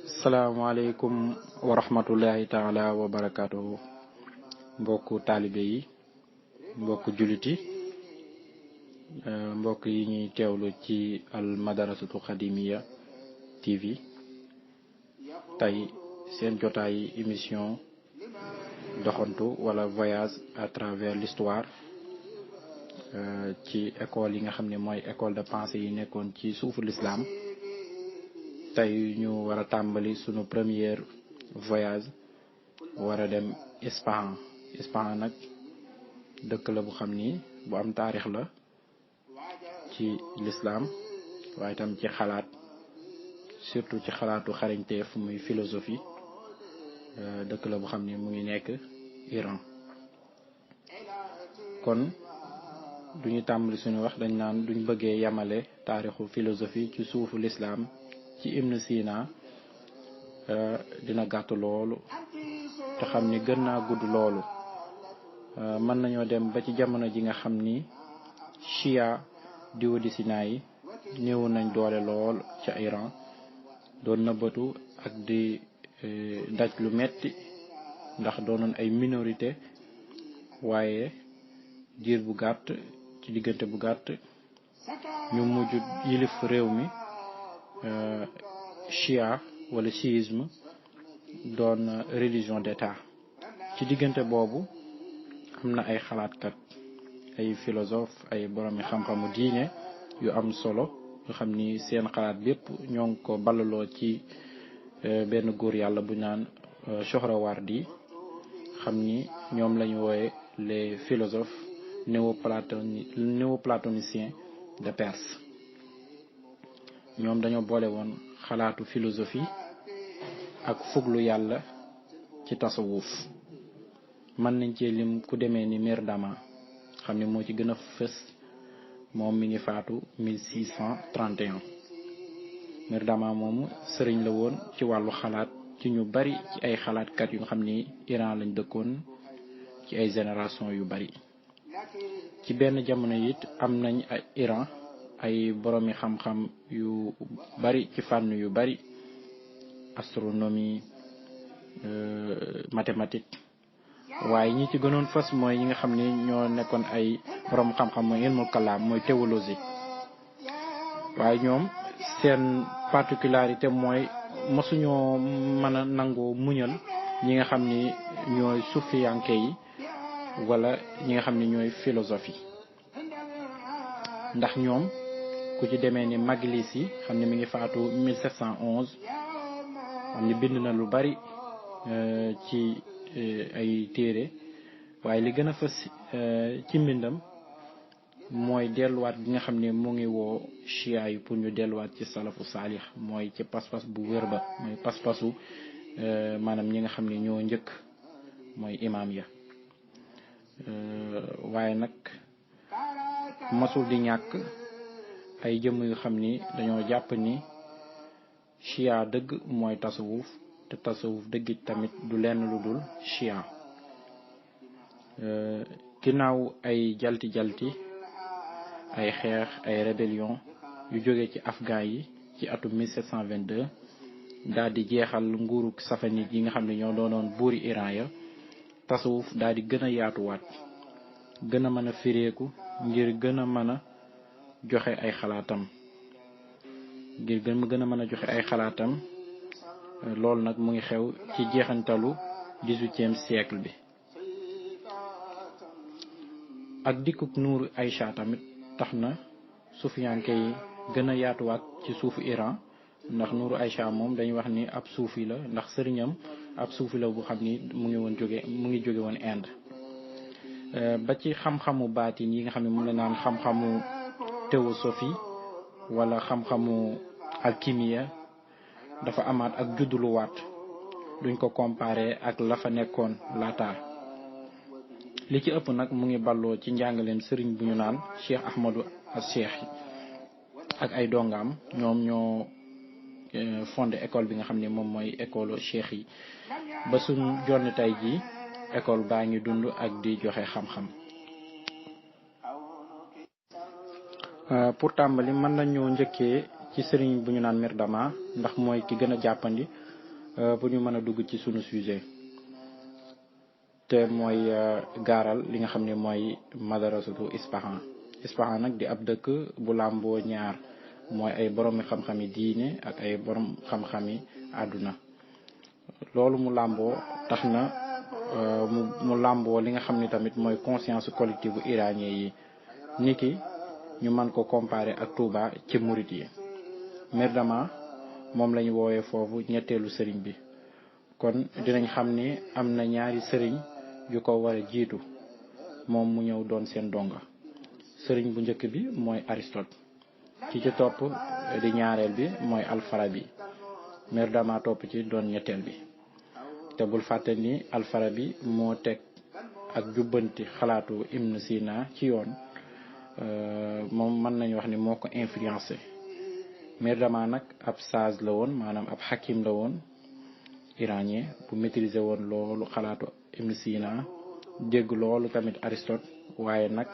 salaamaaleykum wa rahmatullahi taala wa barakaatuhu mbokku taalibe yi mbokku jullit yi mbokk yi ñuy teewlu ci al madarasatu xadimiya TV tey seen jotaay émission doxantu wala voyage à travers l'histoire ci école yi nga xam ne mooy école de pensée yi nekkoon ci suufu l'islam tey ñu war a tàmbali sunu premier voyage war a dem Ispahan nag dëkk la bu xam ni bu am taarix la ci l'islam waaye itam ci xalaat surtout ci xalaatu xarañteef muy philosophie dëkk la bu xam ni mu ngi nekk Iran. kon duñu tàmbali suñu wax dañ naan duñ bëggee yamale taarixu philosophie ci suufu l'islam ci Ibn Sina dina gàtt loolu te xam ni gën naa gudd loolu mën nañoo dem ba ci jamono ji nga xam ni Shia diwodi Sina yi néew nañ doole lool ca Iran doon nëbbatu ak di daj lu metti ndax doonoon ay minorité waaye diir bu gàtt ci diggante bu gàtt ñu mujj yilif réew mi Shia wala chiisme doon religion d'État. ci diggante boobu am na ay xalaatkat ay philosophe ay boromi xam-xamu diine yu am solo yu xam ni seen xalaat bépp ñoo ngi ko ballaloo ci benn góor yàlla bu naan Sohrawardi xam ni ñoom lañu woowe les philosophes néoplatoniciens de Perse. ñoom dañoo boole woon xalaatu philosophie ak fuglu yàlla ci tasawuf mën nañ cee lim ku demee ni Mirdama xam ne moo ci gën a fës moom mi ngi faatu 1631. Mirdama moomu sëriñ la woon ci wàllu xalaat ci ñu bari ci ay xalaatkat yu nga xam ni Iran lañ dëkkoon ci ay génération yu bari. ci benn jamono it am nañ ay Iran ay boroomi xam-xam yu bari ci fànn yu bari astronomie mathématique waaye ñi ci gënoon fës mooy ñi nga xam ni ñoo nekkoon ay boroom xam-xam mooy ilmul kalaam mooy théologie waaye ñoom seen particularité mooy mosuñoo mën a nangoo muñal ñi nga xam ni ñooy sufiyanke yi wala ñi nga xam ni ñooy philosophie ndax ñoom ku ci demee ni Maglisi xam ne mi ngi faatu 1711 xam ne bind na lu bari ci ay téere waaye li gën a fës ci mbindam mooy delluwaat gi nga xam ne mu ngi woo Shia yi pour ñu delluwaat ci salafu saalix mooy ci pas-pas bu wér ba mooy pas-pasu maanaam ñi nga xam ne ñoo njëkk mooy imaam ya waaye nag masul di ñàkk ay jëmm yu xam ni dañoo jàpp ni Shia dëgg mooy tasawuf te tasawuf dëgg tamit du lenn lu dul Shia. ginnaaw ay jalti ay xeex ay rébellion yu jóge ci afghan yi ci atum 1722 daal di jeexal nguuru safanid yi nga xam ne ñoo doonoon buuri Iran ya tasawuf daal di gën a yaatuwaat gën a mën a fireeku ngir gën a mën a joxe ay xalaatam loolu nag mu ngi xew ci jeexantalu 18e siècle bi ak dikkuk nuuru Aïcha tamit tax na sufiyanke yi gën a yaatuwaat ci suufu Iran ndax nuuru Aïcha moom dañuy wax ni ab suufi la ndax sëriñam ab suufi la bu xam ni mu ngi jóge woon Inde ba ci xam-xamu baatin yi nga xam ne mu la naan xam-xamu théosophie wala xam-xamu alchimie dafa amaat ak judduluwaat duñ ko comparer ak la fa nekkoon laata li ci ëpp nag mu ngi balloo ci njàngaleem sëriñ bu ñu naan Cheikh Ahmadou al-Cheikh ak ay dongaam ñoom ñoo fondé école bi nga xam ne moom mooy école cheikh yi ba suñ jonni tey ji école baa ngi dund ak di joxe xam-xam. pour tàmbali mën nañoo njëkkee ci sëriñ bu ñu naan Mirdama ndax mooy ki gën a jàppandi bu ñu mën a dugg ci sunu sujet te mooy gaaral li nga xam ne mooy madarasatu Ispahan. Ispahan nag di ab dëkk bu làmboo ñaar mooy ay boroomi xam-xami diine ak ay borom xam-xami àdduna. loolu mu làmboo tax na mu làmboo li nga xam ni tamit mooy conscience collective bu iranien yi niki ñu mën ko comparer ak Touba ci murit yi. Mirdama moom lañu woowee foofu ñetteelu sëriñ bi kon dinañ xam ni am na ñaari sëriñ yu ko war a jiitu moom mu ñëw doon seen donga. sëriñ bu njëkk bi mooy Aristote ci topp di ñaareel bi mooy Alfarabi. Mirdama topp ci doon ñetteel bi te bul fàtte ni Alfarabi moo teg ak jubbanti xalaatu Ibn Sina ci yoon moom mën nañu wax ni moo ko influencé. Mirdama nag ab sage la woon maanaam ab hakim la woon iranien bu maîtriser woon loolu xalaatu Ibn Sina dégg loolu tamit Aristote waaye nag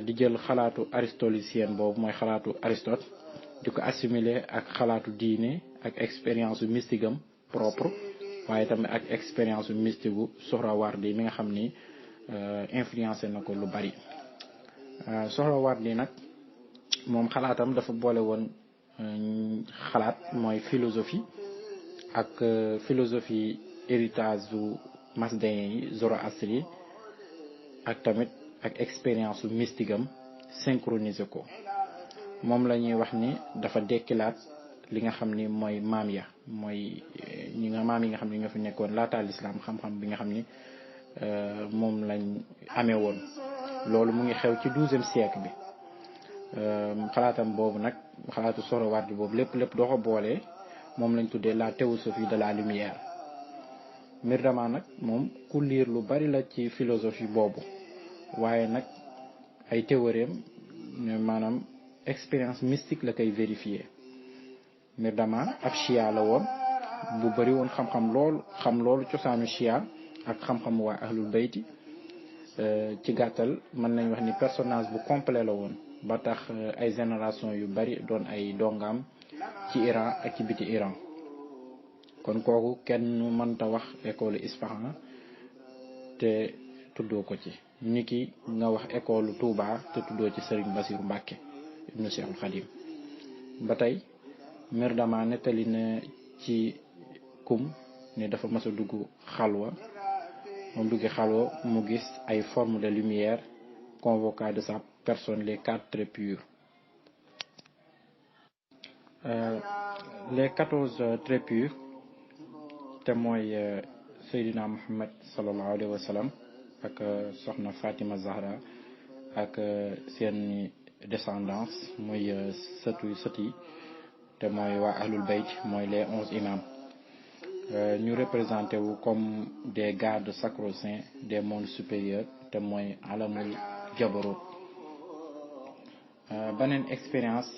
di jël xalaatu aristotélicien boobu mooy xalaatu Aristote di ko assimiler ak xalaatu diine ak expérience mystique am propre waaye tamit ak expérience mystique bu Sohrawardi mi nga xam ni influencé na ko lu bari. Sohrawardi nag moom xalaatam dafa boole woon xalaat mooy philosophie ak philosophie héritage bu masdéen yi zoroastri ak tamit ak expérience mystique am synchronisé ko. moom la ñuy wax ni dafa dekkilaat li nga xam ni mooy maam ya mooy maam yi nga xam ni ñoo fi nekkoon laata lislaam xam-xam bi nga xam ni moom lañ amee woon. loolu mu ngi xew ci 12e siècle bi. xalaatam boobu nag xalaatu Sohrawardi boobu lépp doo ko boolee moom lañ tuddee la théosophie de la lumière. Mirdama nag moom ku liir lu bari la ci philosophie boobu waaye nag ay théorème maanaam expérience mystique la koy vérifier. Mirdama ab chia la woon bu bari woon xam loolu cosaanu chia ak xam-xam waa ahlul bayti. ci gàttal mën nañ wax ni personnage bu complet la woon ba tax ay génération yu bari doon ay dongaam ci Iran ak ci biti Iran. kon kooku kenn mënta wax école Ispahan te tuddoo ko ci niki nga wax école Touba te tuddoo ci Serigne Bassirou Mbacké ibnu Cheikhul Khadim. ba tey Mirdama nettali na ci ne dafa mas a dugg xalwa moom duggee xalwa mu gis ay formes de lumière convoquant de sa personne les 4 traits purs. Les 14 traits purs te mooy Seydina Muhammad sallallahu alayhi wa sallam ak soxna Fatima Zahra ak seen descendance muy sët yi te mooy waa ahlul bayt mooy les 11 imams. ñu représenté wu comme des gardes sacro-saints des mondes supérieurs te mooy alamul jabarut. beneen expérience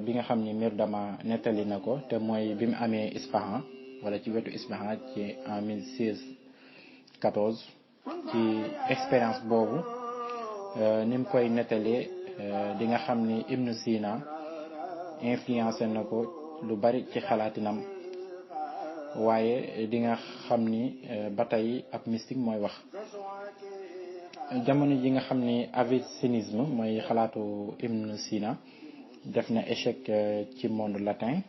bi nga xam ni Mirdama nettali na ko te mooy bi mu amee Ispahan wala ci wetu Ispahan ci en 1614 ci expérience boobu ni mu koy nettalee di nga xam ni Ibn Sina influencé na ko lu bari ci xalaatinam waaye di nga xam ni ba tey ab mystique mooy wax. jamono ji nga xam ni avicennisme mooy xalaatu Ibn Sina def na échec ci monde latin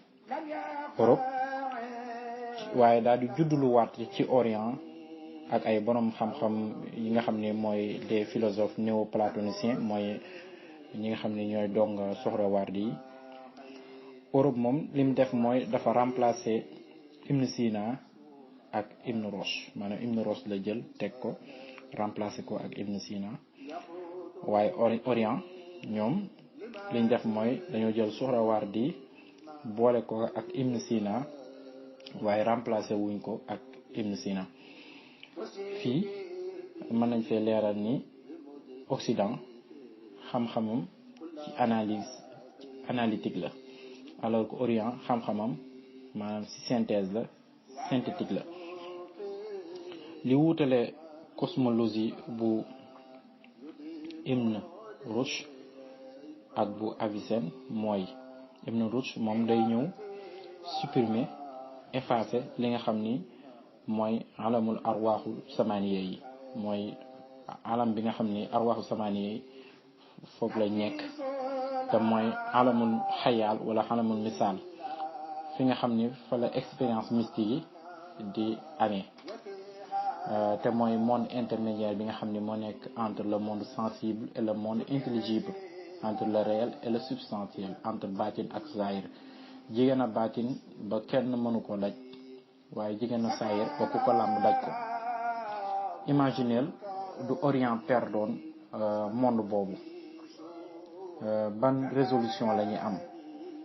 Europe waaye daal di judduluwaat ci Orient ak ay borom xam-xam yi nga xam ni mooy des philosophes néoplatoniciens mooy ñi nga xam ni ñooy dong Sohrawardi yi. Europe moom lim def mooy dafa remplacer Ibn Sina ak Ibn Rushd maanaam Ibn Rushd la jël teg ko remplacer ko ak Ibn Sina waaye Orient ñoom liñ def mooy dañoo jël Sohrawardi boole ko ak Ibn Sina waaye remplacer wuñ ko ak Ibn Sina. fii mën nañ fee leeral ni Occident xam-xamam ci analytique la alors que Orient xam-xamam maanaam ci synthèse la synthétique la. li wuutale cosmologie bu Ibn Rushd ak bu Avicenne mooy Ibn Rushd moom day ñëw supprimer effacer li nga xam ni mooy alamul arwaaxu samaniya yi, mooy alam bi nga xam ni arwaaxu samaniya yi foofu lay nekk, te mooy alamul xayaal wala alamul misaal, fi nga xam ni fa la expérience mystique yi di amee, te mooy monde intermédiaire bi nga xam ni moo nekk entre le monde sensible et le monde intelligible, entre le réel et le substantiel, entre baatin ak zahir. jigéen a baatin ba kenn mënu ko daj, waaye jigéen a zahir ba ku ko làmb daj ko. imagineel du Orient perdoon monde boobu, ban résolution la ñuy am,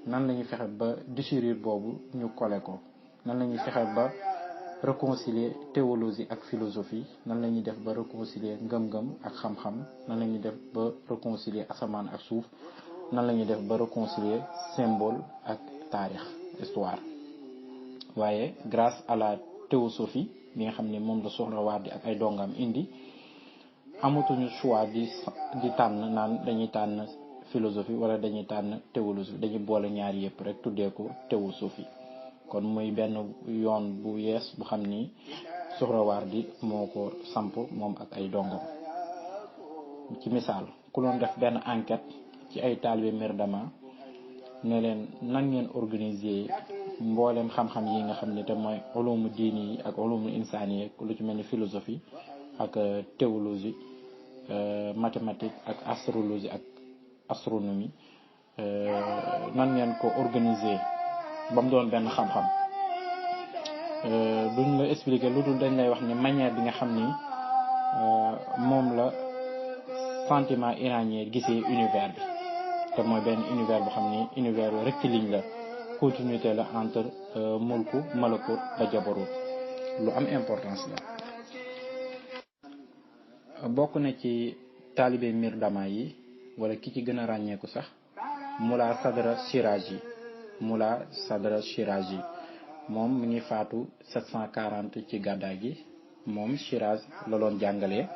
nan la ñuy fexe ba déchirure boobu ñu kole ko, nan la ñuy fexe ba réconcilier théologie ak philosophie, nan la ñuy def ba réconcilier ngëm-ngëm ak xam-xam, nan la ñuy def ba réconcilier asamaan ak suuf, nan la ñuy def ba réconcilier symbole ak taarix histoire. waaye grâce à la théosophie bi nga xam ne moom la Suhrawardi ak ay dongam indi, amatuñu choix di tànn naan dañuy tànn philosophie wala dañuy tànn théologie, dañuy boole ñaari yëpp rek tuddee ko théosophie. kon muy benn yoon bu yees bu xam ni Suhrawardi moo ko samp moom ak ay dongam. ci misaal, ku doon def benn enquête ci ay taalibe Mirdama ne leen nan ngeen organiser mboolem xam-xam yi nga xam ni te mooy ulumu diini yi ak ulumu insaani yi, lu ci mel ni philosophie ak théologie, mathématique ak astrologie ak astronomie, nan ngeen ko organiser ba mu doon benn xam-xam. duñ la expliquer lu dul dañ lay wax ni manière bi nga xam ni moom la sentiment iranien gisee univers bi, te mooy benn univers boo xam ni univers rectiligne la, continuité la entre mulku malakut ba jabarut, lu am importance la. bokk na ci taalibe Mirdama yi wala ki ci gën a ràññeeku sax Mula Sadra Shirazi moom mi ngi faatu 740 ci gàddaay gi. moom Shiraz la doon jàngalee,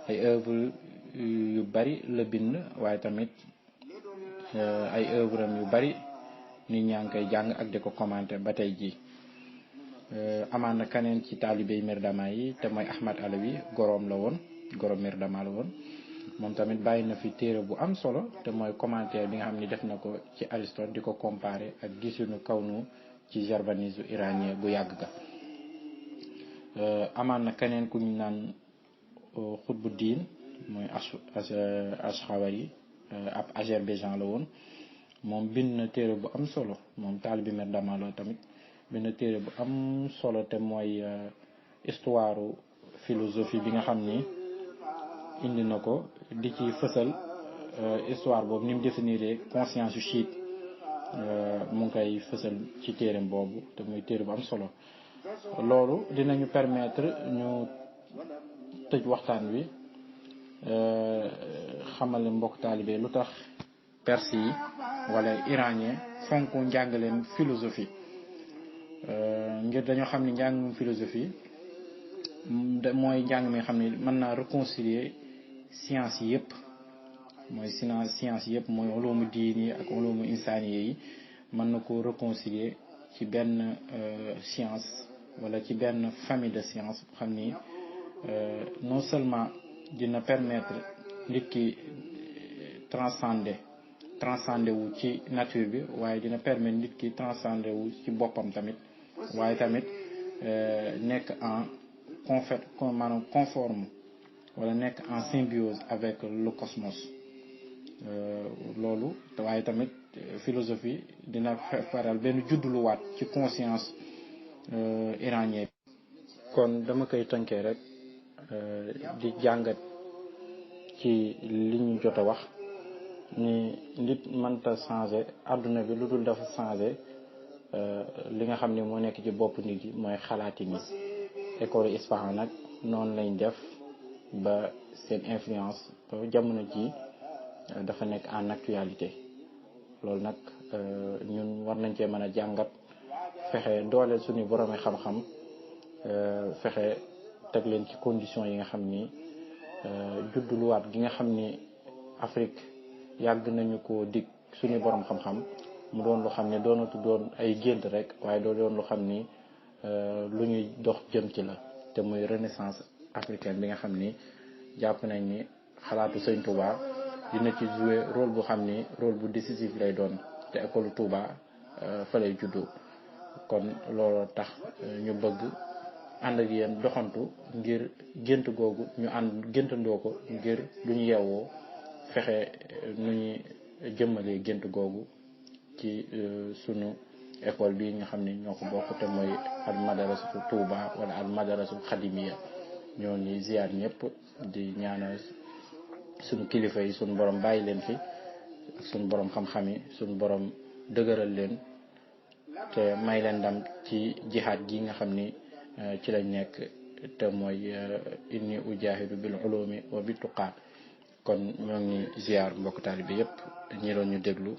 ay œuvre yu bari la bind, waaye tamit ay œuvre am yu bari nit ñaa ngi koy jàng ak di ko commenter ba tey ji. amaan na keneen ci taalibey Mirdama yi te mooy Ahmad Alawi, goroom Mirdama la woon. moom tamit bàyyi na fi téere bu am solo te mooy commentaire bi nga xam ni def na ko ci Aristote, di ko comparer ak gisunu kawnu ci gervanisme iranien bu yàgg ga. amaan na keneen ku ñu naan xutbu diin mooy Ash'ari, ab Azerbaïdjan la woon. moom bind na téere bu am solo, moom taalibi Mirdama la tamit, bind na téere bu am solo te mooy histoire philosophie bi nga xam ni indi na ko di ci fësal histoire boobu ni mu définir conscience yu chiite, mu ngi koy fësal ci téereem boobu te muy téere bu am solo. loolu dinañu permettre ñu tëj waxtaan wi, xamale mbokk taalibe lu tax perse yi wala iranien fonk njàngaleem philosophie, ngir dañoo xam ni njàngum philosophie mooy njàng mi nga xam ni mën naa réconcilier science yi yëpp, mooy science yëpp, mooy ulumu diini ak ulumu insaani yi, mën na ko réconcilier ci benn science wala ci benn famille de science xam ni non seulement dina permettre nit ki transcender wu ci nature bi, waaye dina permettre nit ki transcender wu ci boppam tamit, waaye tamit nekk en conforme wala nekk en symbiose avec le cosmos. loolu waaye tamit philosophie dina faral benn judduluwaat ci conscience iranien. kon dama koy tënkee rek di jàngat ci li ñu jot a wax ni nit mënta changer àdduna bi lu dul dafa changer li nga xam ne moo nekk ci bopp nit yi, mooy xalaati ni école Isfahan nag noonu lañ def ba seen influence ba jamono ji dafa nekk en actualité. loolu nag ñun war nañ cee mën a jàngat, fexe dooleel suñu boroomi xam-xam, fexe teg leen ci conditions yi nga xam ni judduluwaat gi nga xam ni Afrique yàgg nañu ko dig suñu borom xam-xam mu doon lu xam ne doonatu doon ay gént rek waaye doo doon lu xam ni lu ñuy dox jëm ci la te muy renaissance africaine bi nga xam ni jàpp nañ ni xalaatu sëñ Touba dina ci jouer rôle bu xam ni rôle bu décisif lay doon te école Touba fa lay juddoo kon looloo tax ñu bëgg ànd ak yéen doxantu ngir gént googu ñu ànd géntandoo ko ngir lu ñu yeewoo fexe nu ñuy jëmmalee gént googu ci sunu école bi nga xam ni ñoo ko bokk te mooy al madarasu Touba wala al madarasu xadimiya ñoo ngi ziar ñëpp di ñaanal sunu kilifa yi sunu borom bàyyi leen fi ak sunu borom xam-xam yi sunu borom dëgëral leen te may leen ndam ci jihaad gi nga xam ni ci lañ nekk te mooy inni ujahidu bil ulumi wa bit tuqaa kon ñoo ngi ziar mbokk taalibe yëpp ñi doon ñu déglu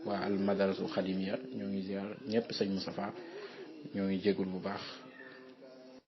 waa al madarasu xadimiya ñoo ngi ziar ñëpp sëñ Moustapha ñoo ngi jégul bu baax